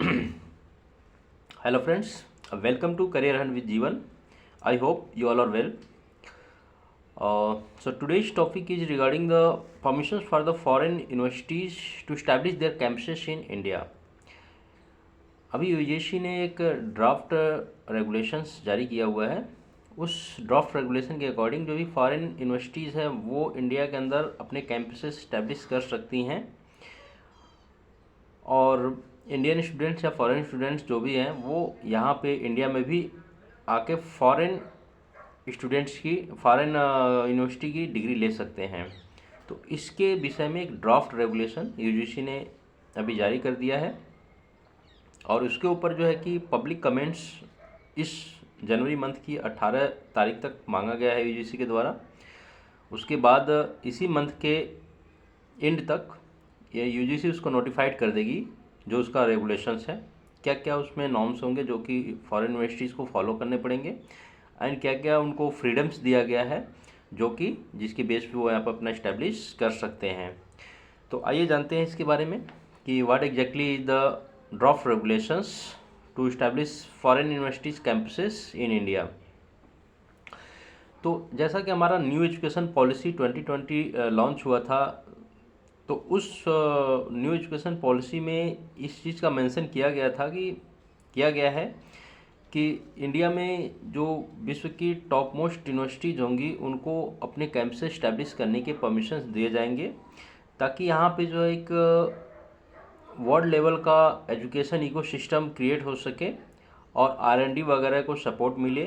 Hello friends, welcome to Career Hunt with Jeevan. I hope you all are well. So today's topic is regarding the permissions for the foreign universities to establish their campuses in India. अभी UGC ने एक draft regulations जारी किया हुआ है। उस draft regulation के according जो भी फॉरेन यूनिवर्सिटीज़ हैं वो इंडिया के अंदर अपने कैंपसेस इस्टेब्लिश कर सकती हैं, और इंडियन स्टूडेंट्स या फॉरेन स्टूडेंट्स जो भी हैं वो यहाँ पे इंडिया में भी आके फॉरेन स्टूडेंट्स की फॉरेन यूनिवर्सिटी की डिग्री ले सकते हैं। तो इसके विषय में एक ड्राफ्ट रेगुलेशन यूजीसी ने अभी जारी कर दिया है, और उसके ऊपर जो है कि पब्लिक कमेंट्स इस जनवरी मंथ की 18 तारीख तक मांगा गया है यूजीसी के द्वारा। उसके बाद इसी मंथ के एंड तक ये यूजीसी उसको नोटिफाइड कर देगी जो उसका रेगुलेशंस है, क्या क्या उसमें नॉर्म्स होंगे जो कि फॉरेन यूनिवर्सिटीज़ को फॉलो करने पड़ेंगे, एंड क्या क्या उनको फ्रीडम्स दिया गया है जो कि जिसकी बेस पे वो यहाँ पर अपना इस्टेब्लिश कर सकते हैं। तो आइए जानते हैं इसके बारे में कि what exactly is the draft regulations to establish foreign universities campuses in India. तो जैसा कि हमारा न्यू एजुकेशन पॉलिसी 2020 लॉन्च हुआ था, तो उस न्यू एजुकेशन पॉलिसी में इस चीज़ का मेंशन किया गया है कि इंडिया में जो विश्व की टॉप मोस्ट यूनिवर्सिटीज़ होंगी उनको अपने कैंपस इस्टेब्लिश करने के परमिशंस दिए जाएंगे, ताकि यहाँ पे जो एक वर्ल्ड लेवल का एजुकेशन इकोसिस्टम क्रिएट हो सके और R&D वगैरह को सपोर्ट मिले।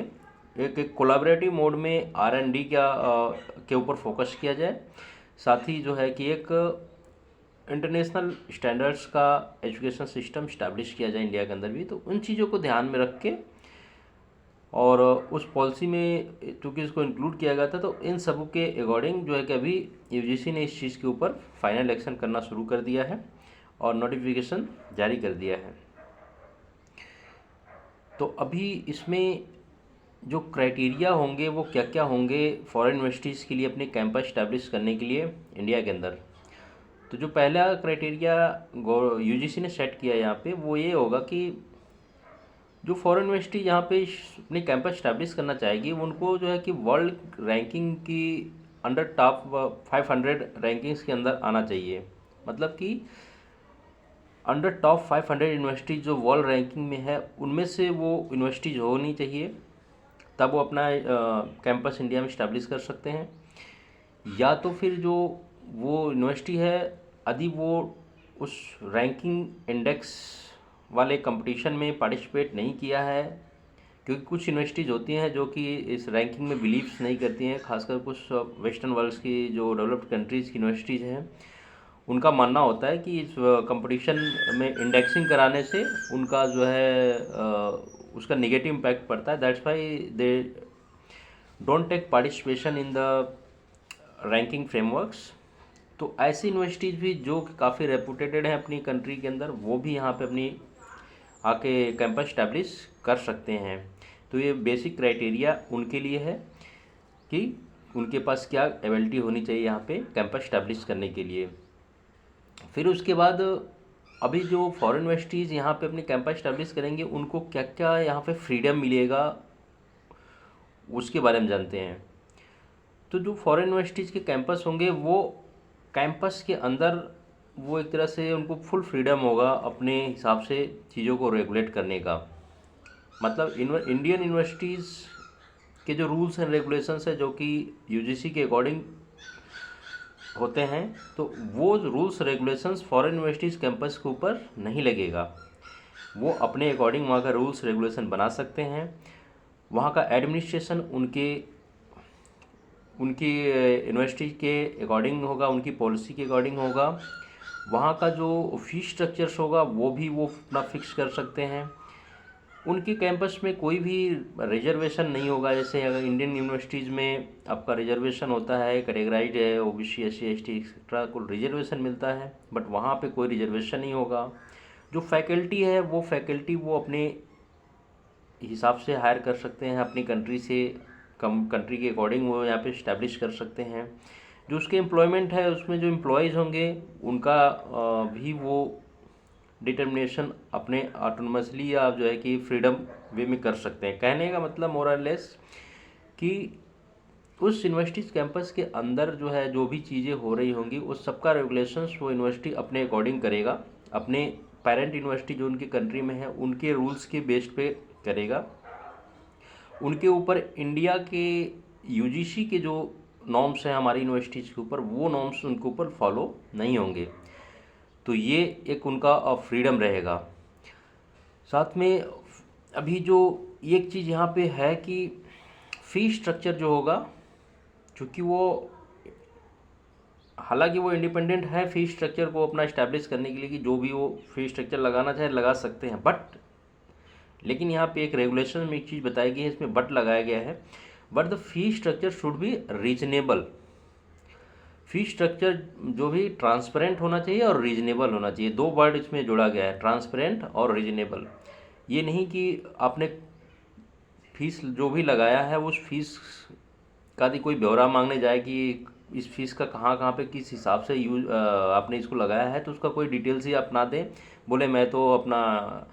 एक कोलैबोरेटिव मोड में R&D के ऊपर फोकस किया जाए, साथ ही जो है कि एक इंटरनेशनल स्टैंडर्ड्स का एजुकेशन सिस्टम इस्टेब्लिश किया जाए इंडिया के अंदर भी। तो उन चीज़ों को ध्यान में रख के और उस पॉलिसी में चूँकि इसको इंक्लूड किया गया था, तो इन सब के अकॉर्डिंग जो है कि अभी यूजीसी ने इस चीज़ के ऊपर फाइनल एक्शन करना शुरू कर दिया है और नोटिफिकेशन जारी कर दिया है। तो अभी इसमें जो क्राइटेरिया होंगे वो क्या क्या होंगे फॉरेन यूनिवर्सिटीज़ के लिए अपने कैंपस इस्टेब्लिश करने के लिए इंडिया के अंदर। तो जो पहला क्राइटेरिया यूजीसी ने सेट किया यहाँ पे वो ये होगा कि जो फॉरेन यूनिवर्सिटी यहाँ पे अपने कैंपस इस्टेब्लिश करना चाहेगी उनको जो है कि वर्ल्ड रैंकिंग की अंडर टॉप 500 रैंकिंग्स के अंदर आना चाहिए। मतलब कि अंडर टॉप 500 यूनिवर्सिटी जो वर्ल्ड रैंकिंग में है उनमें से वो यूनिवर्सिटीज होनी चाहिए, तब वो अपना कैंपस इंडिया में इस्टेब्लिश कर सकते हैं। या तो फिर जो वो यूनिवर्सिटी है यदि वो उस रैंकिंग इंडेक्स वाले कंपटीशन में पार्टिसिपेट नहीं किया है, क्योंकि कुछ यूनिवर्सिटीज़ होती हैं जो कि इस रैंकिंग में बिलीव्स नहीं करती हैं, खासकर कुछ वेस्टर्न वर्ल्ड्स की जो डेवलप्ड कंट्रीज़ की यूनिवर्सिटीज़ हैं उनका मानना होता है कि इस कंपटीशन में इंडेक्सिंग कराने से उनका जो है उसका नेगेटिव इम्पैक्ट पड़ता है। That's why they don't take participation in the ranking frameworks. तो ऐसी यूनिवर्सिटीज़ भी जो कि काफ़ी रेपुटेटेड हैं अपनी कंट्री के अंदर, वो भी यहाँ पे अपनी आके कैंपस इस्टेब्लिश कर सकते हैं। तो ये बेसिक क्राइटेरिया उनके लिए है कि उनके पास क्या एबिलिटी होनी चाहिए यहाँ पे कैंपस इस्टेब्लिश करने के लिए। फिर उसके बाद अभी जो फॉरेन यूनिवर्सिटीज़ यहाँ पे अपने कैंपस इस्टेब्लिश करेंगे उनको क्या क्या यहाँ पे फ्रीडम मिलेगा उसके बारे में जानते हैं। तो जो फॉरेन यूनिवर्सिटीज़ के कैंपस होंगे वो कैंपस के अंदर वो एक तरह से उनको फुल फ्रीडम होगा अपने हिसाब से चीज़ों को रेगुलेट करने का। मतलब इंडियन यूनिवर्सिटीज़ के जो रूल्स एंड रेगुलेशंस है जो कि यूजीसी के अकॉर्डिंग होते हैं, तो वो rules regulations foreign universities campus के ऊपर नहीं लगेगा। वो अपने अकॉर्डिंग वहाँ का रूल्स रेगुलेशन बना सकते हैं। वहाँ का एडमिनिस्ट्रेशन उनकी यूनिवर्सिटी के अकॉर्डिंग होगा, उनकी पॉलिसी के अकॉर्डिंग होगा। वहाँ का जो फीस स्ट्रक्चर्स होगा वो भी वो अपना फिक्स कर सकते हैं। उनके कैंपस में कोई भी रिजर्वेशन नहीं होगा। जैसे अगर इंडियन यूनिवर्सिटीज़ में आपका रिजर्वेशन होता है, कैटेगराइज है, ओबीसी SC ST एक्सेट्रा को रिजर्वेशन मिलता है, बट वहाँ पे कोई रिजर्वेशन नहीं होगा। जो फैकल्टी है वो फैकल्टी वो अपने हिसाब से हायर कर सकते हैं, अपनी कंट्री से कंट्री के अकॉर्डिंग वो यहाँ पे इस्टेब्लिश कर सकते हैं। जो उसके एम्प्लॉयमेंट है उसमें जो एम्प्लॉयज़ होंगे उनका भी वो डिटर्मिनेशन अपने ऑटोनमसली या जो है कि फ्रीडम वे में कर सकते हैं। कहने का मतलब मोर और लेस कि उस यूनिवर्सिटीज़ कैंपस के अंदर जो है जो भी चीज़ें हो रही होंगी उस सबका रेगुलेशंस वो यूनिवर्सिटी अपने अकॉर्डिंग करेगा, अपने पेरेंट यूनिवर्सिटी जो उनकी कंट्री में है उनके रूल्स के बेस्ड पे करेगा। उनके ऊपर इंडिया के यूजीसी के जो नॉर्म्स हैं हमारी यूनिवर्सिटीज़ के ऊपर, वो नॉर्म्स उनके ऊपर फॉलो नहीं होंगे। तो ये एक उनका फ्रीडम रहेगा। साथ में अभी जो एक चीज़ यहाँ पे है कि फ़ी स्ट्रक्चर जो होगा, चूँकि वो हालांकि वो इंडिपेंडेंट है फ़ी स्ट्रक्चर को अपना इस्टेब्लिश करने के लिए कि जो भी वो फ़ी स्ट्रक्चर लगाना चाहे लगा सकते हैं, बट लेकिन यहाँ पे एक रेगुलेशन में एक चीज़ बताई गई है, इसमें बट लगाया गया है, but the fee structure should be reasonable. Fee structure जो भी ट्रांसपेरेंट होना चाहिए और रीजनेबल होना चाहिए, दो वर्ड इसमें जोड़ा गया है, ट्रांसपेरेंट और रीजनेबल। ये नहीं कि आपने फीस जो भी लगाया है उस फीस का भी कोई ब्यौरा मांगने जाए कि इस फीस का कहाँ कहाँ पे किस हिसाब से यूज आपने इसको लगाया है, तो उसका कोई डिटेल्स ही आप ना दें, बोले मैं तो अपना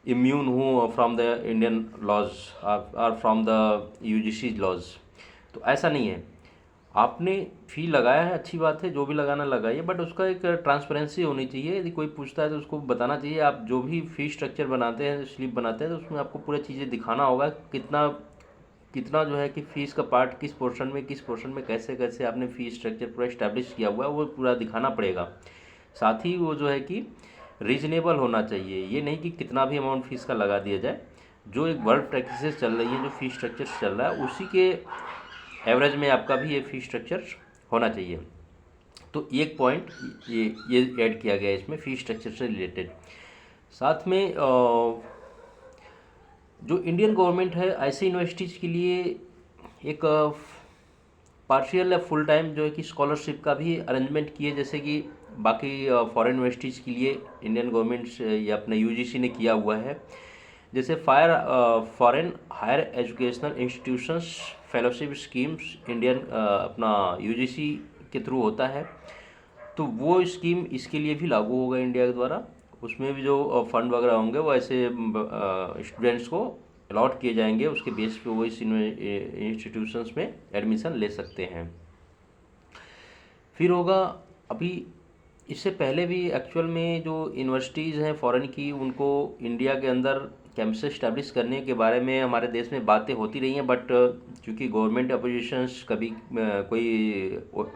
इम्यून हूँ फ्रॉम द इंडियन लॉज और फ्रॉम द यूजीसी लॉज। तो ऐसा नहीं है, आपने फ़ी लगाया है अच्छी बात है, जो भी लगाना लगाइए, बट उसका एक ट्रांसपेरेंसी होनी चाहिए। यदि कोई पूछता है तो उसको बताना चाहिए, आप जो भी फ़ी स्ट्रक्चर बनाते हैं, स्लिप बनाते हैं, तो उसमें आपको पूरी चीज़ें दिखाना होगा कितना कितना जो है कि फ़ीस का पार्ट किस पोर्शन में कैसे कैसे आपने फ़ी स्ट्रक्चर पूरा इस्टेब्लिश किया हुआ है वो पूरा दिखाना पड़ेगा। साथ ही वो जो है कि रीजनेबल होना चाहिए, ये नहीं कि कितना भी अमाउंट फ़ीस का लगा दिया जाए। जो एक वर्ल्ड प्रैक्टिसेस चल रही है, जो फ़ी स्ट्रक्चर चल रहा है, उसी के एवरेज में आपका भी ये फ़ी स्ट्रक्चर होना चाहिए। तो एक पॉइंट ये ऐड किया गया है इसमें फ़ी स्ट्रक्चर से रिलेटेड। साथ में जो इंडियन गवर्नमेंट है ऐसी यूनिवर्सिटीज़ के लिए एक पार्शियल या फुल टाइम जो है कि स्कॉलरशिप का भी अरेंजमेंट किए, जैसे कि बाकी फॉरेन यूनिवर्सिटीज़ के लिए इंडियन गवर्नमेंट या अपने यूजीसी ने किया हुआ है। जैसे foreign higher educational institutions fellowship schemes Indian अपना यूजीसी के थ्रू होता है, तो वो स्कीम इसके लिए भी लागू होगा इंडिया के द्वारा। उसमें भी जो फंड वगैरह होंगे वो ऐसे स्टूडेंट्स को अलॉट किए जाएंगे, उसके बेस पे वो इस इंस्टीट्यूशंस में एडमिशन ले सकते हैं। फिर होगा अभी इससे पहले भी एक्चुअल में जो यूनिवर्सिटीज़ हैं फॉरेन की, उनको इंडिया के अंदर कैंपस इस्टेब्लिश करने के बारे में हमारे देश में बातें होती रही हैं, बट चूँकि गवर्नमेंट अपोजिशंस कभी कोई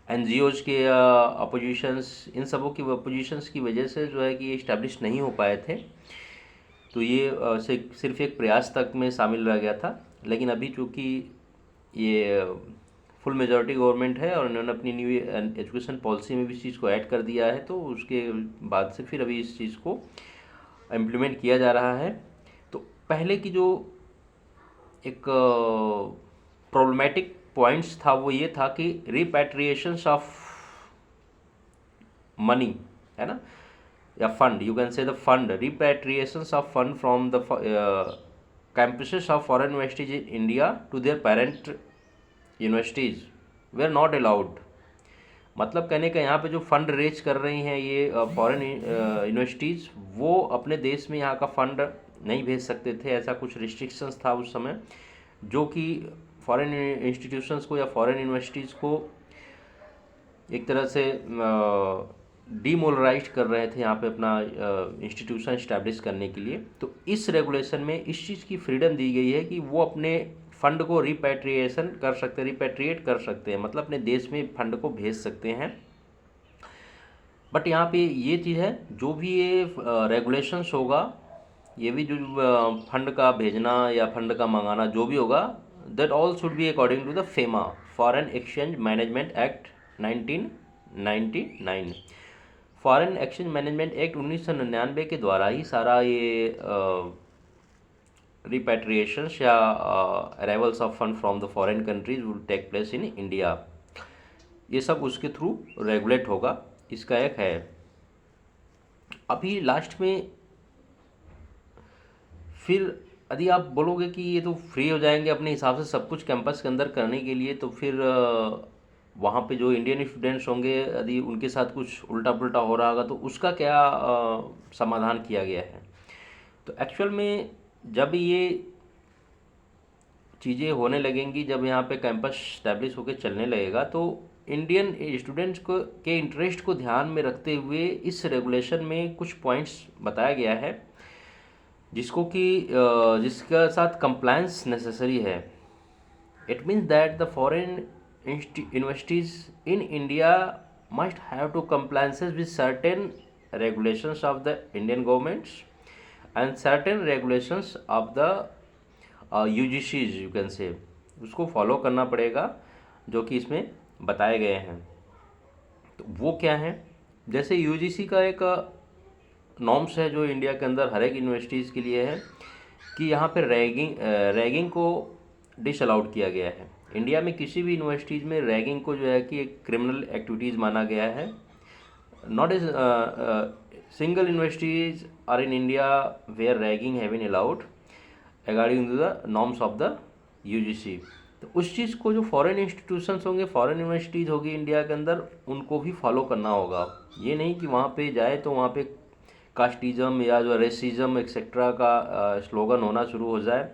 एनजीओज के अपोजिशंस, इन सबों की अपोजिशंस की वजह से जो है कि ये इस्टेब्लिश नहीं हो पाए थे, तो ये सिर्फ एक प्रयास तक में शामिल रह गया था। लेकिन अभी चूँकि ये फुल मेजॉरिटी गवर्नमेंट है और उन्होंने अपनी न्यू एजुकेशन पॉलिसी में भी इस चीज़ को ऐड कर दिया है, तो उसके बाद से फिर अभी इस चीज़ को इम्प्लीमेंट किया जा रहा है। तो पहले की जो एक प्रॉब्लमेटिक पॉइंट्स था वो ये था कि रिपैट्रिएशंस ऑफ मनी, है ना, या fund, you can say the fund, repatriations of fund from the campuses of foreign universities in India to their parent universities were not allowed। मतलब कहने का यहाँ पे जो फंड रेज कर रही हैं ये फॉरेन यूनिवर्सिटीज़, वो अपने देश में यहाँ का फंड नहीं भेज सकते थे, ऐसा कुछ रिस्ट्रिक्शंस था उस समय, जो कि फॉरेन इंस्टीट्यूशंस को या फॉरेन यूनिवर्सिटीज़ को एक तरह से डीमोलराइज कर रहे थे यहाँ पे अपना इंस्टीट्यूशन इस्टेब्लिश करने के लिए। तो इस रेगुलेशन में इस चीज़ की फ्रीडम दी गई है कि वो अपने फंड को रिपैट्रिएशन कर सकते हैं, रिपैट्रिएट कर सकते हैं, मतलब अपने देश में फंड को भेज सकते हैं। बट यहाँ पे ये चीज़ है, जो भी ये रेगुलेशंस होगा, ये भी जो फंड का भेजना या फंड का मंगाना जो भी होगा, that all should be according to the FEMA, foreign exchange management act 1999। Foreign exchange management act 1999 के द्वारा ही सारा ये रिपैट्रिएशंस या arrivals of fund from the foreign countries will take place in India, ये सब उसके थ्रू रेगुलेट होगा, इसका एक है। अभी लास्ट में फिर यदि आप बोलोगे कि ये तो फ्री हो जाएंगे अपने हिसाब से सब कुछ कैंपस के अंदर करने के लिए, तो फिर वहाँ पे जो इंडियन स्टूडेंट्स होंगे यदि उनके साथ कुछ उल्टा पुल्टा हो रहा होगा तो उसका क्या समाधान किया गया है। तो एक्चुअल में जब ये चीज़ें होने लगेंगी, जब यहाँ पे कैंपस स्टैब्लिश होकर चलने लगेगा, तो इंडियन स्टूडेंट्स को के इंटरेस्ट को ध्यान में रखते हुए इस रेगुलेशन में कुछ पॉइंट्स बताया गया है जिसको कि जिसका साथ कंप्लायंस नेसेसरी है। It means that the foreign universities in India must have to compliances with certain regulations of the Indian governments and certain regulations of the UGCs, you can say, उसको follow करना पड़ेगा जो कि इसमें बताए गए हैं। तो वो क्या है, जैसे यूजीसी का एक नॉर्म्स है जो इंडिया के अंदर हर एक यूनिवर्सिटीज़ के लिए है कि यहाँ पे रैगिंग को डिसअलाउड किया गया है। इंडिया में किसी भी यूनिवर्सिटीज़ में रैगिंग को जो है कि एक क्रिमिनल एक्टिविटीज़ माना गया है। Not a single universities are in India where ragging have been allowed according to the norms of the UGC. तो उस चीज़ को जो फॉरेन इंस्टीट्यूशंस होंगे, फॉरेन यूनिवर्सिटीज़ होगी इंडिया के अंदर, उनको भी फॉलो करना होगा। ये नहीं कि वहाँ पे जाए तो वहाँ पे कास्टिज़म या जो रेसिज्म एक्सेट्रा का स्लोगन होना शुरू हो जाए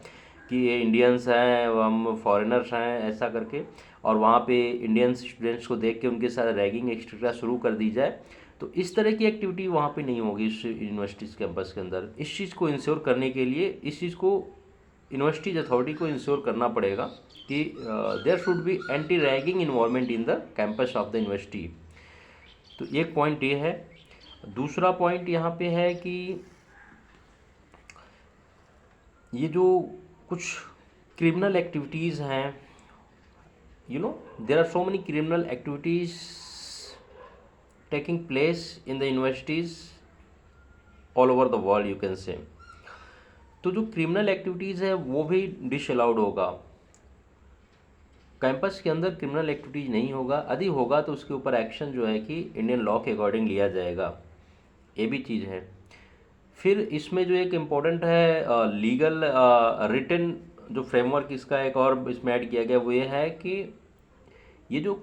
कि ये इंडियंस हैं, हम फॉरेनर्स हैं, ऐसा करके, और वहाँ पे इंडियन स्टूडेंट्स को देख के उनके साथ रैगिंग एक्सेट्रा शुरू कर दी जाए। तो इस तरह की एक्टिविटी वहाँ पे नहीं होगी इस यूनिवर्सिटीज़ कैंपस के अंदर। इस चीज़ को इंश्योर करने के लिए इस चीज़ को यूनिवर्सिटीज अथॉरिटी को इंश्योर करना पड़ेगा कि there should be anti ragging involvement in the campus of the university. तो एक पॉइंट ये है। दूसरा पॉइंट यहाँ पे है कि ये जो कुछ क्रिमिनल एक्टिविटीज़ हैं, you know there are so many criminal activities taking place in the universities all over the world, you can say. तो जो क्रिमिनल एक्टिविटीज़ है वो भी डिसअलाउड होगा। कैंपस के अंदर क्रिमिनल एक्टिविटीज़ नहीं होगा, यदि होगा तो उसके ऊपर एक्शन जो है कि इंडियन लॉ के अकॉर्डिंग लिया जाएगा। ये भी चीज़ है। फिर इसमें जो एक इम्पोर्टेंट है लीगल रिटन जो फ्रेमवर्क इसका एक और इसमें ऐड किया गया वो ये है कि ये जो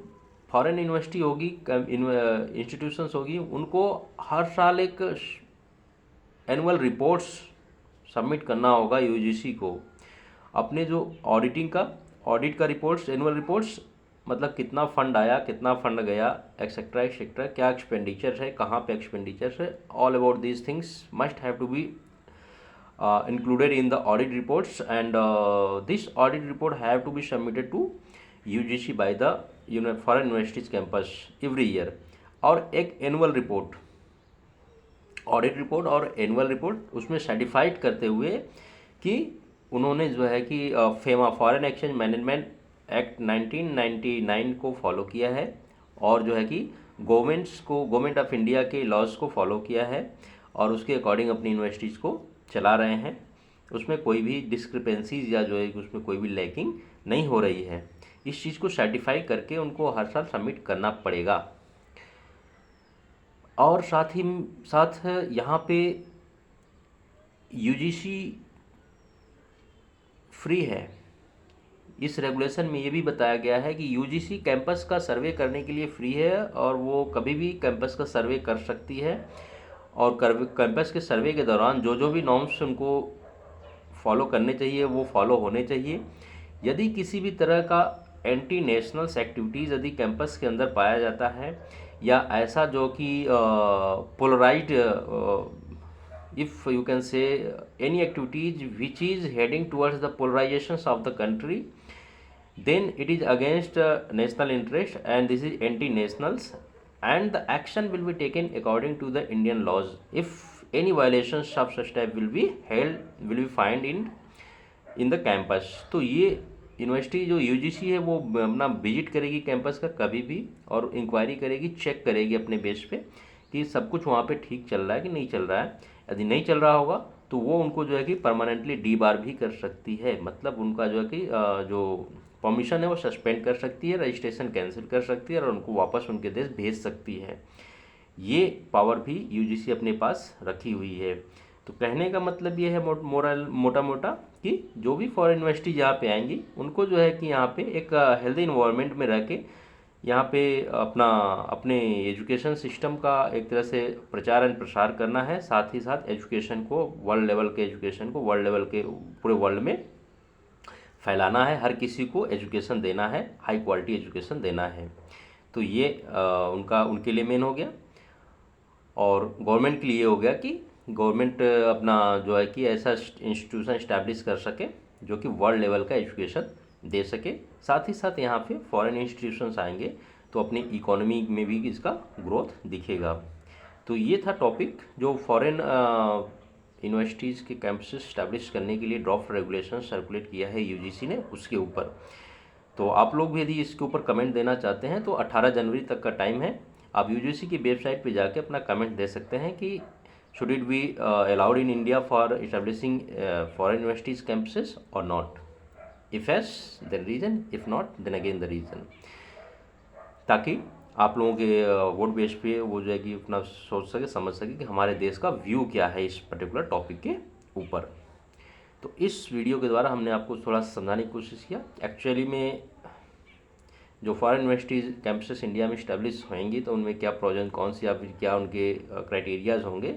फॉरेन यूनिवर्सिटी होगी, इंस्टीट्यूशंस होगी, उनको हर साल एक एनुअल रिपोर्ट्स सबमिट करना होगा यूजीसी को। अपने जो ऑडिट का रिपोर्ट्स, एनुअल रिपोर्ट्स, मतलब कितना फंड आया, कितना फंड गया, एक्सेट्रा एक्सेट्रा, क्या एक्सपेंडिचर है, कहाँ पे एक्सपेंडिचर है, all about these things must have to be included in the audit reports, and this audit report have to be submitted to UGC by the foreign universities campus every year। और एक annual report, audit report और annual report उसमें certified करते हुए कि उन्होंने जो है कि FEMA foreign exchange management act 1999 को फॉलो किया है और जो है कि गवर्नमेंट ऑफ इंडिया के लॉज को फॉलो किया है और उसके अकॉर्डिंग अपनी यूनिवर्सिटीज़ को चला रहे हैं। उसमें कोई भी डिस्क्रिपेंसीज या जो है उसमें कोई भी लैकिंग नहीं हो रही है। इस चीज़ को सर्टिफाई करके उनको हर साल सबमिट करना पड़ेगा। और साथ ही साथ यहाँ पे यूजीसी फ्री है। इस रेगुलेशन में ये भी बताया गया है कि यूजीसी कैंपस का सर्वे करने के लिए फ्री है और वो कभी भी कैंपस का सर्वे कर सकती है और कैंपस के सर्वे के दौरान जो जो भी नॉर्म्स उनको फॉलो करने चाहिए वो फॉलो होने चाहिए। यदि किसी भी तरह का एंटी नेशनल्स एक्टिविटीज़ यदि कैंपस के अंदर पाया जाता है या ऐसा जो कि polarized, if you can say any activities which is heading towards the polarization of the country, then it is against national interest and this is anti-nationals and the action will be taken according to the Indian laws. If any violations of such type will be fined in the campus। तो ये university जो UGC है वो अपना visit करेगी campus का कभी भी और इंक्वायरी करेगी, चेक करेगी अपने बेस पे कि सब कुछ वहाँ पे ठीक चल रहा है कि नहीं चल रहा है। यदि नहीं चल रहा होगा तो वो उनको जो है कि परमानेंटली डीबार भी कर सकती है, मतलब उनका जो है कि जो परमिशन है वो सस्पेंड कर सकती है, रजिस्ट्रेशन कैंसिल कर सकती है और उनको वापस उनके देश भेज सकती है। ये पावर भी यूजीसी अपने पास रखी हुई है। तो कहने का मतलब ये है मोटा मोटा कि जो भी फॉरेन यूनिवर्सिटी यहाँ पे आएंगी उनको जो है कि यहाँ पे एक हेल्दी इन्वायरमेंट में रह के यहाँ पे अपने एजुकेशन सिस्टम का एक तरह से प्रचार एंड प्रसार करना है, साथ ही साथ एजुकेशन को, वर्ल्ड लेवल के एजुकेशन को वर्ल्ड लेवल के पूरे वर्ल्ड में फैलाना है। हर किसी को एजुकेशन देना है, हाई क्वालिटी एजुकेशन देना है। तो ये उनके लिए मेन हो गया। और गवर्नमेंट के लिए हो गया कि गवर्नमेंट अपना जो है कि ऐसा इंस्टीट्यूशन इस्टेब्लिश कर सके जो कि वर्ल्ड लेवल का एजुकेशन दे सके। साथ ही साथ यहाँ पे फॉरेन इंस्टीट्यूशंस आएंगे तो अपनी इकोनॉमी में भी इसका ग्रोथ दिखेगा। तो ये था टॉपिक जो फॉरेन यूनिवर्सिटीज़ के कैंपसेस इस्टेब्लिश करने के लिए ड्राफ्ट रेगुलेशन सर्कुलेट किया है यूजीसी ने, उसके ऊपर। तो आप लोग भी यदि इसके ऊपर कमेंट देना चाहते हैं तो 18 जनवरी तक का टाइम है। आप यूजीसी की वेबसाइट पे जाके अपना कमेंट दे सकते हैं कि should it be allowed in India for establishing foreign universities campuses और not. If yes then reason, if not then again the reason, ताकि आप लोगों के वोट बेस पे वो जो है कि अपना सोच सके, समझ सके कि हमारे देश का व्यू क्या है इस पर्टिकुलर टॉपिक के ऊपर। तो इस वीडियो के द्वारा हमने आपको थोड़ा समझाने की कोशिश किया। एक्चुअली में जो फॉरेन यूनिवर्सिटीज़ कैंपसेस इंडिया में इस्टेब्लिश होंगी तो उनमें क्या प्रोविजन, कौन सी या फिर क्या उनके क्राइटेरियाज होंगे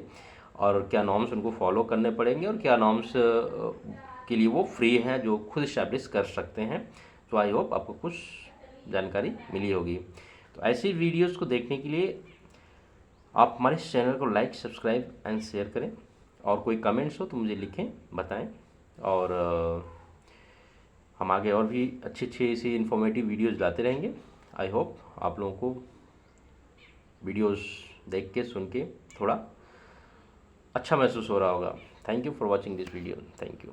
और क्या नॉर्म्स उनको फॉलो करने पड़ेंगे और क्या नॉर्म्स के लिए वो फ्री हैं जो खुद इस्टेब्लिश कर सकते हैं। तो आई होप आपको कुछ जानकारी मिली होगी। तो ऐसी वीडियोस को देखने के लिए आप हमारे इस चैनल को लाइक, सब्सक्राइब एंड शेयर करें। और कोई कमेंट्स हो तो मुझे लिखें, बताएं। और हम आगे और भी अच्छी अच्छी ऐसी इन्फॉर्मेटिव वीडियोस लाते रहेंगे। आई होप आप लोगों को वीडियोस देख के, सुन के थोड़ा अच्छा महसूस हो रहा होगा। Thank you for watching this video. Thank you.